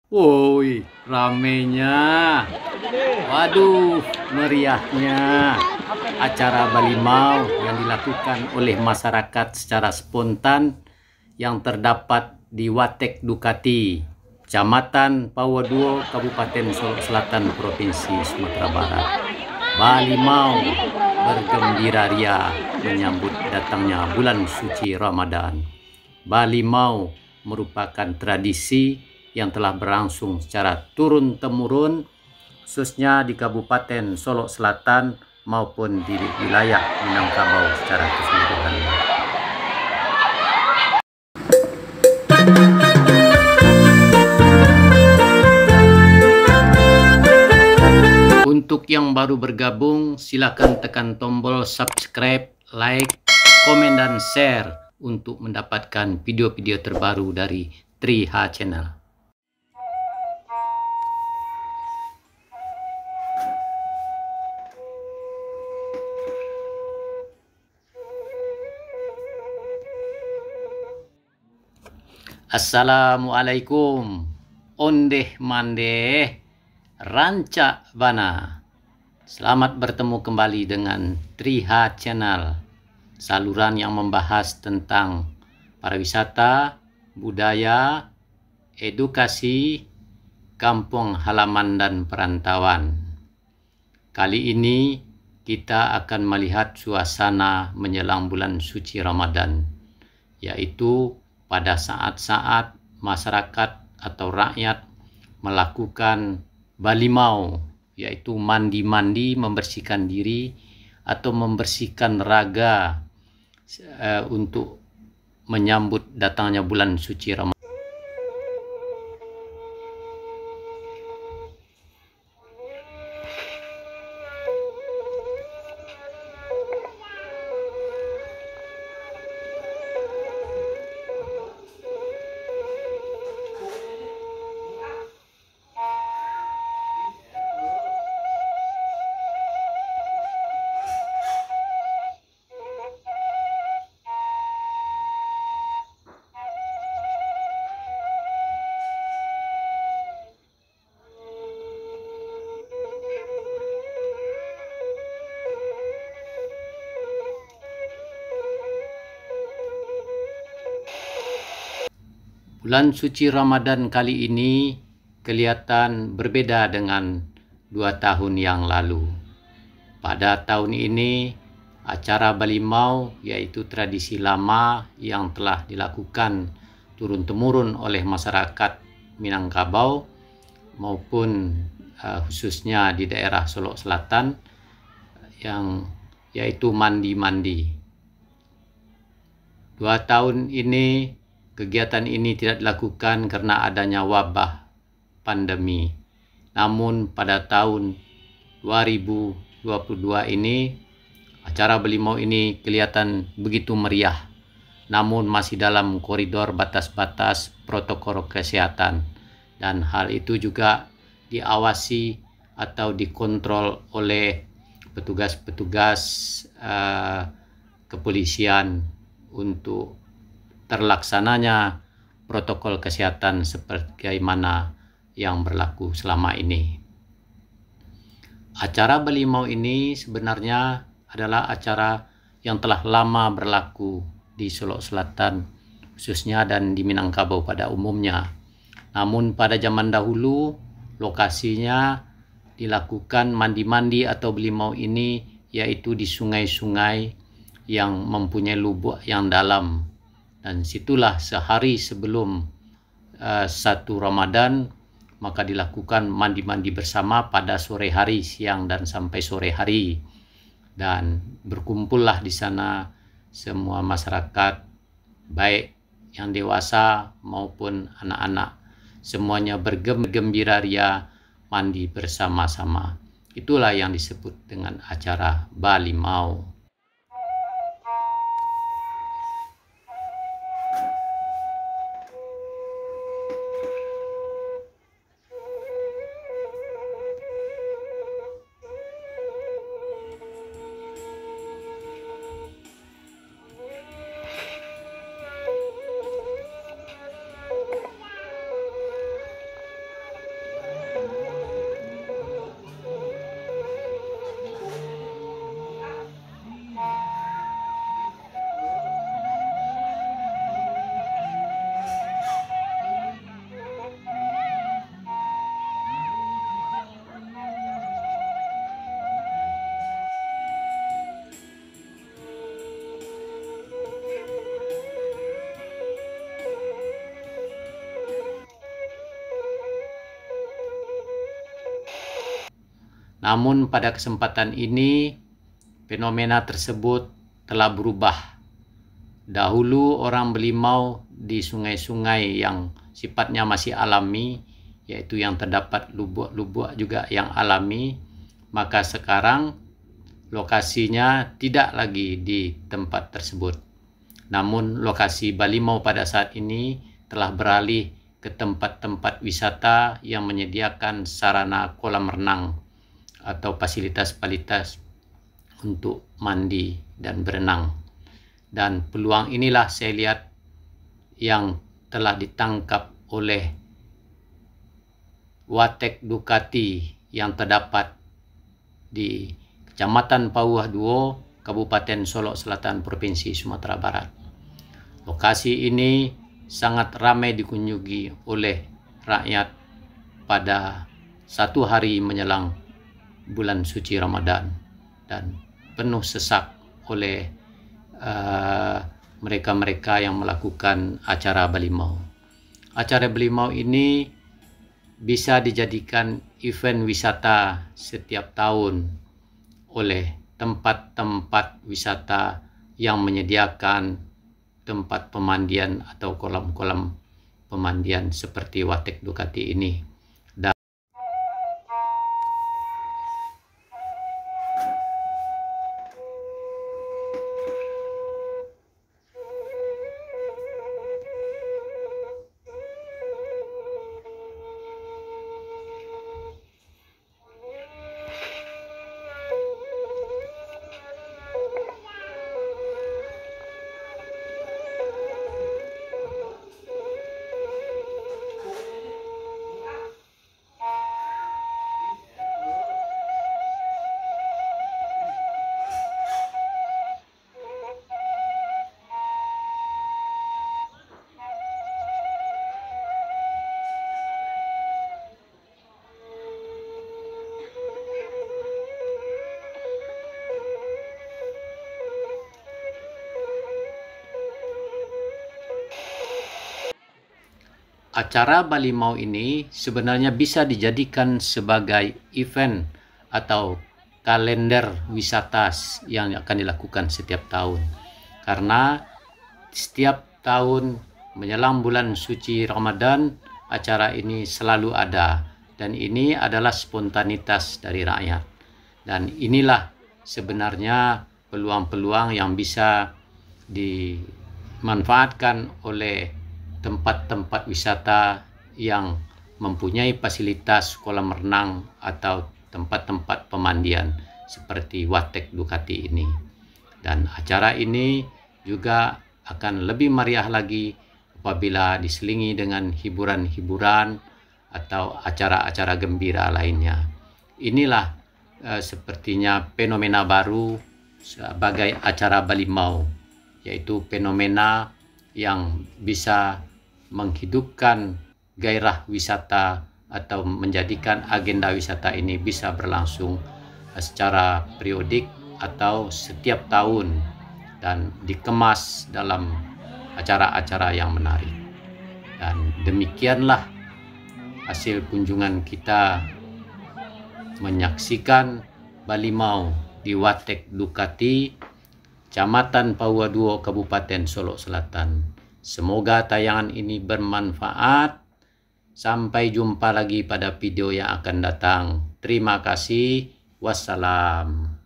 Woi, ramenya. Waduh, meriahnya acara Balimau yang dilakukan oleh masyarakat secara spontan yang terdapat di Watek Dukati, Kecamatan Pawaduo, Kabupaten Solok Selatan, Provinsi Sumatera Barat. Balimau bergembira ria menyambut datangnya bulan suci Ramadan. Balimau merupakan tradisi yang telah berlangsung secara turun-temurun, khususnya di Kabupaten Solok Selatan maupun di wilayah Minangkabau secara keseluruhan. Untuk yang baru bergabung, silakan tekan tombol subscribe, like, komen, dan share untuk mendapatkan video-video terbaru dari 3H Channel. Assalamualaikum. Ondeh mandeh, rancak bana. Selamat bertemu kembali dengan 3H Channel, saluran yang membahas tentang pariwisata, budaya, edukasi, kampung halaman dan perantauan. Kali ini kita akan melihat suasana menjelang bulan suci Ramadan, yaitu pada saat-saat masyarakat atau rakyat melakukan balimau, yaitu mandi-mandi, membersihkan diri atau membersihkan raga untuk menyambut datangnya bulan suci Ramadan. Bulan suci Ramadan kali ini kelihatan berbeda dengan 2 tahun yang lalu. Pada tahun ini, acara Balimau, yaitu tradisi lama yang telah dilakukan turun-temurun oleh masyarakat Minangkabau maupun khususnya di daerah Solok Selatan, yaitu mandi-mandi. 2 tahun ini kegiatan ini tidak dilakukan karena adanya wabah pandemi. Namun pada tahun 2022 ini, acara Balimau ini kelihatan begitu meriah, namun masih dalam koridor batas-batas protokol kesehatan. Dan hal itu juga diawasi atau dikontrol oleh petugas-petugas kepolisian untuk terlaksananya protokol kesehatan sebagaimana yang berlaku selama ini. Acara Balimau ini sebenarnya adalah acara yang telah lama berlaku di Solok Selatan khususnya dan di Minangkabau pada umumnya. Namun pada zaman dahulu lokasinya dilakukan mandi-mandi atau Balimau ini yaitu di sungai-sungai yang mempunyai lubuk yang dalam. Dan situlah sehari sebelum 1 Ramadan maka dilakukan mandi-mandi bersama pada sore hari, siang dan sampai sore hari. Dan berkumpullah di sana semua masyarakat, baik yang dewasa maupun anak-anak. Semuanya bergembira ria mandi bersama-sama. Itulah yang disebut dengan acara Balimau. Namun pada kesempatan ini fenomena tersebut telah berubah. Dahulu orang berlimau di sungai-sungai yang sifatnya masih alami, yaitu yang terdapat lubuk-lubuk juga yang alami, maka sekarang lokasinya tidak lagi di tempat tersebut. Namun lokasi Balimau pada saat ini telah beralih ke tempat-tempat wisata yang menyediakan sarana kolam renang atau fasilitas-fasilitas untuk mandi dan berenang. Dan peluang inilah saya lihat yang telah ditangkap oleh Watek Ducati yang terdapat di Kecamatan Pauah Duo, Kabupaten Solok Selatan, Provinsi Sumatera Barat. Lokasi ini sangat ramai dikunjungi oleh rakyat pada satu hari menjelang bulan suci Ramadan dan penuh sesak oleh mereka-mereka yang melakukan acara Balimau. Acara Balimau ini bisa dijadikan event wisata setiap tahun oleh tempat-tempat wisata yang menyediakan tempat pemandian atau kolam-kolam pemandian seperti Watek Ducati ini. Acara Balimau ini sebenarnya bisa dijadikan sebagai event atau kalender wisata yang akan dilakukan setiap tahun. Karena setiap tahun menjelang bulan suci Ramadan, acara ini selalu ada. Dan ini adalah spontanitas dari rakyat. Dan inilah sebenarnya peluang-peluang yang bisa dimanfaatkan oleh tempat-tempat wisata yang mempunyai fasilitas kolam renang atau tempat-tempat pemandian seperti Watek Ducati ini. Dan acara ini juga akan lebih meriah lagi apabila diselingi dengan hiburan-hiburan atau acara-acara gembira lainnya. Inilah sepertinya fenomena baru sebagai acara Balimau, yaitu fenomena yang bisa menghidupkan gairah wisata atau menjadikan agenda wisata ini bisa berlangsung secara periodik atau setiap tahun dan dikemas dalam acara-acara yang menarik. Dan demikianlah hasil kunjungan kita menyaksikan Balimau di Watek Ducati, Kecamatan Pauah Duo, Kabupaten Solok Selatan. Semoga tayangan ini bermanfaat. Sampai jumpa lagi pada video yang akan datang. Terima kasih. Wassalam.